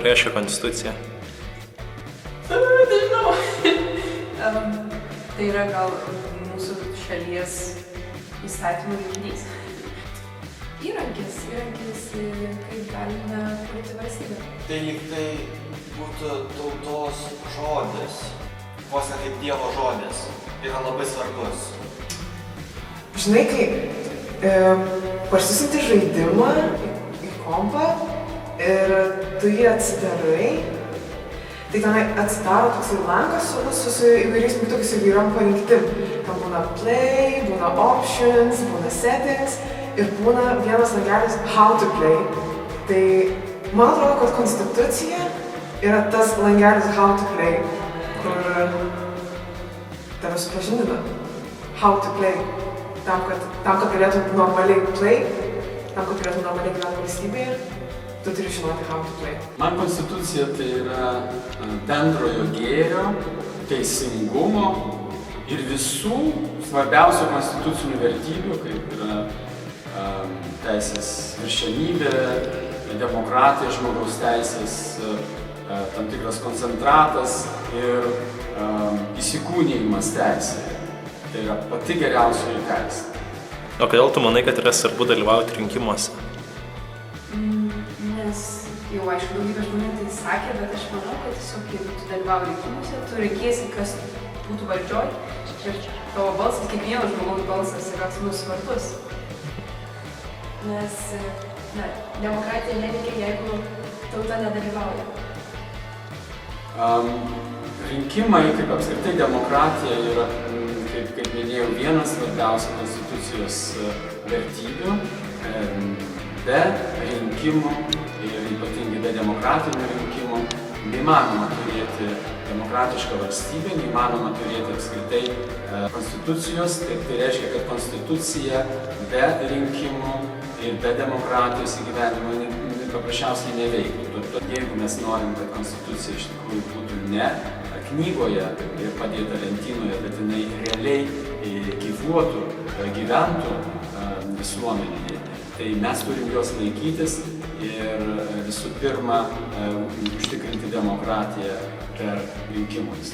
reiškia konstitucija? Nežinau. Tai yra gal mūsų šalies įstatymų rinkinys. Įrankis, kaip galime kurti valstybę. Tai lyg tai būtų tautos žodis, vos ne kaip Dievo žodis, yra labai svarbus. Žinai, kai parsisinti žaidimą į kompą ir tu jį atsidarai, tai tenai atsidaro toksai langas su įvairiais mygtukais ir įvairiom parinktim. Ten būna play, būna options, būna settings ir būna vienas langelis how to play. Tai man atrodo, kad konstitucija yra tas langelis how to play, kur tave supažindina. How to play. Tam, kad galėtum normaliai play, tam, kad galėtum normaliai gyventi valstybėje, tu turi žinoti how to play. Man konstitucija tai yra bendrojo gėrio, teisingumo ir visų svarbiausių konstitucinių vertybių, kaip yra teisės viršenybė, demokratija, žmogaus teisės, tam tikras koncentratas ir įsikūnijimas teisėje. Tai yra pati geriausioji teisė. O kodėl tu manai, kad yra svarbu dalyvauti rinkimuose? Nes jau aišku, daugybė žmonių tai sakė, bet aš manau, kad tiesiog jeigu tu dalyvauji rinkimuose, tu reikėsi, kas būtų valdžioj ir tavo balsas, kiekvieno žmogaus balsas yra svarbus. Nes demokratija neveikia, jeigu tauta nedalyvauja. Rinkimai, kaip apskritai demokratija, yra, kaip minėjau, vienas svarbiausių konstitucijos vertybių. Be rinkimų ir ypatingai be demokratinių rinkimų neįmanoma turėti demokratišką valstybę, neįmanoma turėti apskritai konstitucijos. Tai reiškia, kad konstitucija be rinkimų ir be demokratijos įgyvenimo paprasčiausiai neveiktų. Jeigu mes norim, kad konstitucija iš tikrųjų būtų ne knygoje ir padėta lentynoje, bet jinai realiai gyvuotų, gyventų visuomenėje, tai mes turim jos laikytis ir visų pirma užtikrinti demokratiją per rinkimus.